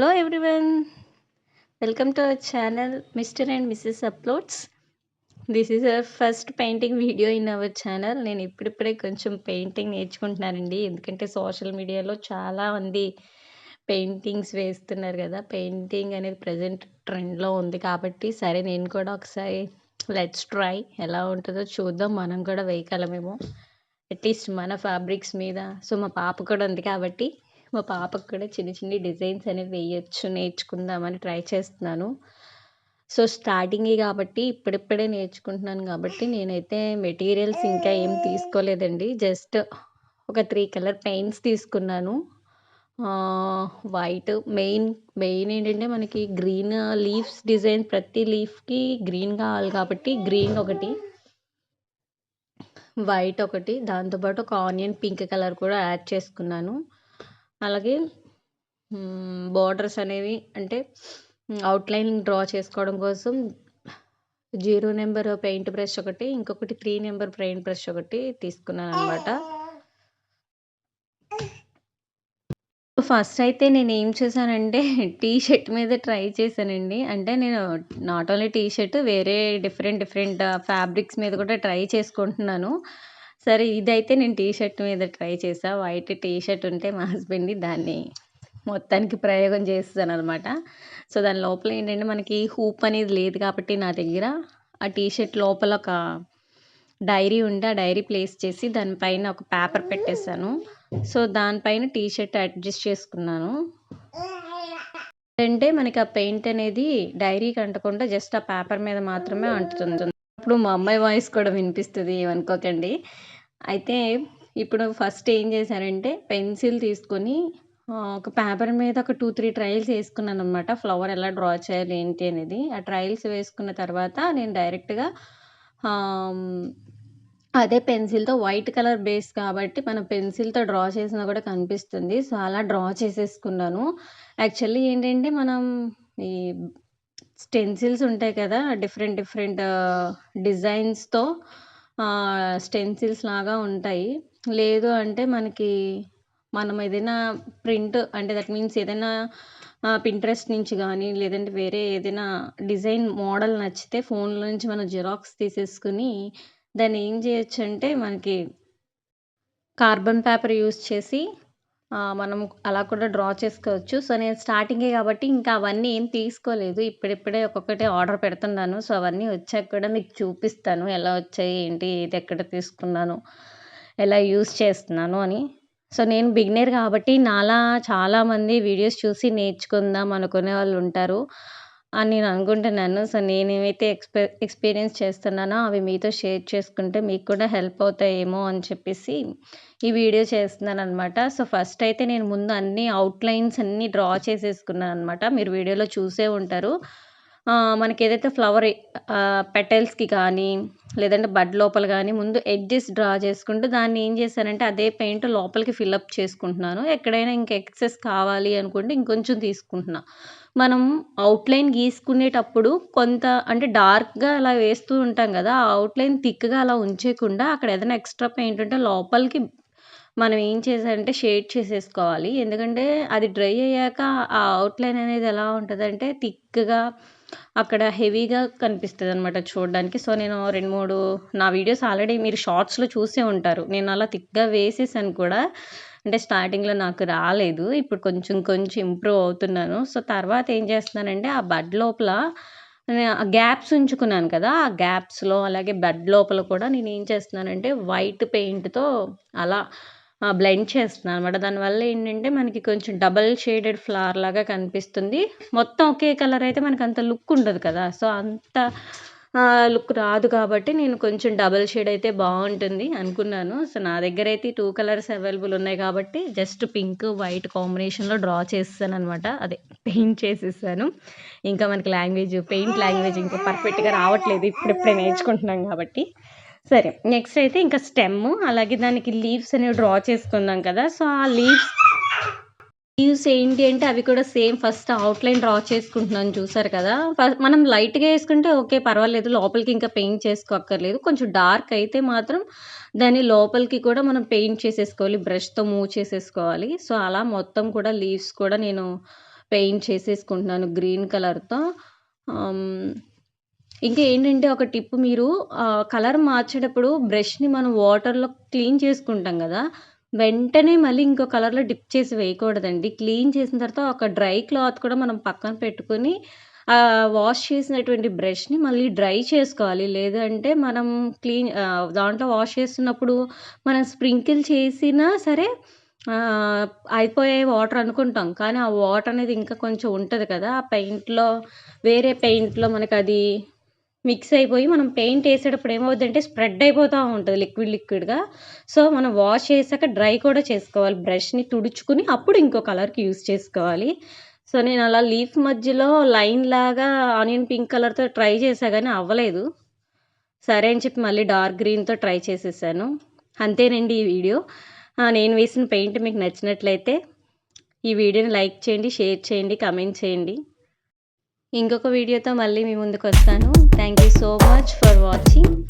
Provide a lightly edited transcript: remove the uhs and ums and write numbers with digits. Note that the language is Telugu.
Hello everyone, welcome to our channel Mr. and Mrs. Uploads. This is our first painting video in our channel. నేను ఇప్పుడిప్పుడే కొంచెం పెయింటింగ్ నేర్చుకుంటున్నానండి. ఎందుకంటే సోషల్ మీడియాలో చాలా మంది పెయింటింగ్స్ వేస్తున్నారు కదా. పెయింటింగ్ అనేది ప్రజెంట్ ట్రెండ్లో ఉంది కాబట్టి సరే నేను కూడా ఒకసారి లెట్స్ ట్రై ఎలా ఉంటుందో చూద్దాం. మనం కూడా వేయగలమేమో అట్లీస్ట్ మన ఫ్యాబ్రిక్స్ మీద. సో మా పాప కూడా ఉంది కాబట్టి మా పాపకు కూడా చిన్న చిన్న డిజైన్స్ అనేవి వేయచ్చు, నేర్చుకుందామని ట్రై చేస్తున్నాను. సో స్టార్టింగే కాబట్టి ఇప్పుడిప్పుడే నేర్చుకుంటున్నాను కాబట్టి నేనైతే మెటీరియల్స్ ఇంకా ఏం తీసుకోలేదండి. జస్ట్ ఒక 3 కలర్ పెయింట్స్ తీసుకున్నాను. వైట్ మెయిన్ ఏంటంటే మనకి గ్రీన్ లీవ్స్ డిజైన్, ప్రతి లీఫ్కి గ్రీన్ కావాలి కాబట్టి గ్రీన్ ఒకటి, వైట్ ఒకటి, దాంతోపాటు ఒక ఆనియన్ పింక్ కలర్ కూడా యాడ్ చేసుకున్నాను. అలాగే బార్డర్స్ అనేవి అంటే అవుట్లైన్ డ్రా చేసుకోవడం కోసం 0 నెంబర్ పెయింట్ బ్రష్ ఒకటి, ఇంకొకటి 3 నెంబర్ పెయింట్ బ్రష్ ఒకటి తీసుకున్నాను అనమాట. ఫస్ట్ అయితే నేను ఏం చేశానంటే టీ షర్ట్ మీద ట్రై చేశానండి. అంటే నేను నాట్ ఓన్లీ టీ షర్ట్, వేరే డిఫరెంట్ ఫ్యాబ్రిక్స్ మీద కూడా ట్రై చేసుకుంటున్నాను. సరే ఇదైతే నేను టీ షర్ట్ మీద ట్రై చేసా. వైట్ టీ షర్ట్ ఉంటే మా హస్బెండ్‌ని దాన్ని మొత్తానికి ప్రయోగం చేసేసాననమాట. సో దాని లోపల ఏంటంటే మనకి హూప్ అనేది లేదు కాబట్టి నా దగ్గర ఆ టీ షర్ట్ లోపల ఒక డైరీ ఉంటే ఆ డైరీ ప్లేస్ చేసి దానిపైన ఒక పేపర్ పెట్టేశాను. సో దానిపైన టీ షర్ట్ అడ్జస్ట్ చేసుకున్నాను. అంటే మనకి ఆ పెయింట్ అనేది డైరీకి అంటకుండా జస్ట్ ఆ పేపర్ మీద మాత్రమే అంటుతుంది. ఇప్పుడు మా అమ్మాయి వాయిస్ కూడా వినిపిస్తుంది, ఏమనుకోకండి. అయితే ఇప్పుడు ఫస్ట్ ఏం చేశానంటే పెన్సిల్ తీసుకొని ఒక పేపర్ మీద ఒక 2-3 ట్రయల్స్ వేసుకున్నాను అనమాట. ఫ్లవర్ ఎలా డ్రా చేయాలి ఏంటి అనేది. ఆ ట్రయల్స్ వేసుకున్న తర్వాత నేను డైరెక్ట్గా అదే పెన్సిల్తో వైట్ కలర్ బేస్ కాబట్టి మనం పెన్సిల్తో డ్రా చేసినా కూడా కనిపిస్తుంది. సో అలా డ్రా చేసేసుకున్నాను. యాక్చువల్లీ ఏంటంటే మనం ఈ స్టెన్సిల్స్ ఉంటాయి కదా, డిఫరెంట్ డిజైన్స్తో స్టెన్సిల్స్ లాగా ఉంటాయి. లేదు అంటే మనం ఏదైనా ప్రింట్ అంటే దట్ మీన్స్ ఏదైనా పింట్రెస్ట్ నుంచి కానీ లేదంటే వేరే ఏదైనా డిజైన్ మోడల్ నచ్చితే ఫోన్లో నుంచి మనం జిరాక్స్ తీసేసుకుని దాన్ని ఏం చేయొచ్చు అంటే మనకి కార్బన్ పేపర్ యూస్ చేసి మనం అలా కూడా డ్రా చేసుకోవచ్చు. సో నేను స్టార్టింగే కాబట్టి ఇంకా అవన్నీ ఏం తీసుకోలేదు. ఇప్పుడిప్పుడే ఒక్కొక్కటి ఆర్డర్ పెడుతున్నాను. సో అవన్నీ వచ్చాక కూడా మీకు చూపిస్తాను ఎలా వచ్చాయి ఏంటి, ఏది ఎక్కడ తీసుకున్నాను, ఎలా యూస్ చేస్తున్నాను అని. సో నేను బిగినర్ కాబట్టి నాలా చాలామంది వీడియోస్ చూసి నేర్చుకుందాం అనుకునే వాళ్ళు ఉంటారు అని నేను అనుకుంటున్నాను. సో నేనేమైతే ఎక్స్పీరియన్స్ చేస్తున్నానో అవి మీతో షేర్ చేసుకుంటే మీకు కూడా హెల్ప్ అవుతాయేమో అని చెప్పేసి ఈ వీడియో చేస్తున్నాను అనమాట. సో ఫస్ట్ అయితే నేను ముందు అన్ని అవుట్లైన్స్ అన్నీ డ్రా చేసేసుకున్నాను అనమాట. మీరు వీడియోలో చూసే ఉంటారు. మనకి ఏదైతే ఫ్లవర్ పెటల్స్కి కానీ లేదంటే బడ్ లోపల కానీ ముందు ఎడ్జెస్ డ్రా చేసుకుంటూ దాన్ని ఏం చేశానంటే అదే పెయింట్ లోపలికి ఫిల్అప్ చేసుకుంటున్నాను. ఎక్కడైనా ఇంకా ఎక్సెస్ కావాలి అనుకుంటే ఇంకొంచెం తీసుకుంటున్నా. మనం అవుట్లైన్ గీసుకునేటప్పుడు కొంత అంటే డార్క్గా అలా వేస్తూ ఉంటాం కదా, ఆ అవుట్లైన్ థిక్గా అలా ఉంచేయకుండా అక్కడ ఏదైనా ఎక్స్ట్రా పెయింట్ ఉంటే లోపలికి మనం ఏం చేసామంటే షేడ్ చేసేసుకోవాలి. ఎందుకంటే అది డ్రై అయ్యాక ఆ అవుట్లైన్ అనేది ఎలా ఉంటుందంటే థిక్గా అక్కడ హెవీగా కనిపిస్తుందనమాట చూడడానికి. సో నేను 2-3 నా వీడియోస్ ఆల్రెడీ మీరు షార్ట్స్లో చూసే ఉంటారు. నేను అలా థిక్గా వేసేసాను కూడా. అంటే స్టార్టింగ్లో నాకు రాలేదు, ఇప్పుడు కొంచెం ఇంప్రూవ్ అవుతున్నాను. సో తర్వాత ఏం చేస్తున్నానంటే ఆ బడ్ లోపల గ్యాప్స్ ఉంచుకున్నాను కదా, ఆ గ్యాప్స్లో అలాగే బడ్ లోపల కూడా నేను ఏం చేస్తున్నానంటే వైట్ పెయింట్తో అలా బ్లెండ్ చేస్తున్నాను అనమాట. దానివల్ల ఏంటంటే మనకి కొంచెం డబల్ షేడెడ్ ఫ్లవర్ లాగా కనిపిస్తుంది. మొత్తం ఒకే కలర్ అయితే మనకు అంత లుక్ ఉండదు కదా, సో అంత లుక్ రాదు కాబట్టి నేను కొంచెం డబల్ షేడ్ అయితే బాగుంటుంది అనుకున్నాను. సో నా దగ్గర అయితే 2 కలర్స్ అవైలబుల్ ఉన్నాయి కాబట్టి జస్ట్ పింక్ వైట్ కాంబినేషన్లో డ్రా చేసేసాను అనమాట. అదే పెయింట్ చేసేసాను. ఇంకా మనకి పెయింట్ లాంగ్వేజ్ ఇంకా పర్ఫెక్ట్గా రావట్లేదు, ఇప్పుడిప్పుడే నేర్చుకుంటున్నాం కాబట్టి. సరే నెక్స్ట్ అయితే ఇంకా స్టెమ్, అలాగే దానికి లీవ్స్ అనేవి డ్రా చేసుకుందాం కదా. సో ఆ లీవ్స్ ఏంటి అంటే అవి కూడా సేమ్ ఫస్ట్ అవుట్లైన్ డ్రా చేసుకుంటున్నాను, చూసారు కదా. మనం లైట్గా వేసుకుంటే ఓకే పర్వాలేదు, లోపలికి ఇంకా పెయింట్ చేసుకోక్కర్లేదు. కొంచెం డార్క్ అయితే మాత్రం దాని లోపలికి కూడా మనం పెయింట్ చేసేసుకోవాలి, బ్రష్తో మూవ్ చేసేసుకోవాలి. సో అలా మొత్తం కూడా లీవ్స్ కూడా నేను పెయింట్ చేసేసుకుంటున్నాను గ్రీన్ కలర్‌తో. ఇంకా ఏంటంటే ఒక టిప్ మీరు కలర్ మార్చేటప్పుడు బ్రష్‌ని మనం వాటర్‌లో క్లీన్ చేసుకుంటాం గదా! వెంటనే మళ్ళీ ఇంకో కలర్‌లో డిప్ చేసి వేయకూడదండి. క్లీన్ చేసిన తర్వాత ఒక డ్రై క్లాత్ కూడా మనం పక్కన పెట్టుకొని వాష్ చేసినటువంటి బ్రష్‌ని మళ్ళీ డ్రై చేసుకోవాలి. లేదంటే మనం దాంట్లో వాష్ చేస్తున్నప్పుడు మనం స్ప్రింకిల్ చేసినా సరే ఆహ్, అయిపోయాయి వాటర్ అనుకుంటాం. కానీ ఆ వాటర్ అనేది ఇంకా కొంచెం ఉంటది కదా! ఆ వేరే పెయింట్‌లో మనకది మిక్స్ అయిపోయి మనం పెయింట్ ఏసేటప్పుడు ఏమవుద్దంటే స్ప్రెడ్ అయిపోతా ఉంటది లిక్విడ్‌గా. సో, మనం వాష్ చేశాక డ్రై కూడా చేసుకోవాలి. బ్రష్‌ని తుడుచుకొని అప్పుడు ఇంకో కలర్‌కి యూజ్ చేసుకోవాలి. సో, నేను అలా లీఫ్ మధ్యలో లైన్‌లాగా ఆనియన్ పింక్ కలర్‌తో ట్రై చేశా గానీ అవ్వలేదు. సరే అని చెప్పి మళ్ళీ డార్క్ గ్రీన్‌తో ట్రై చేసేసాను. అంతేనండి ఈ వీడియో. నేను వేసిన పెయింట్ మీకు నచ్చినట్లయితే ఈ వీడియోని లైక్ చేయండి, షేర్ చేయండి, కామెంట్ చేయండి. ఇంకొక వీడియోతో మళ్ళీ మీ ముందుకొస్తాను. Thank you so much for watching.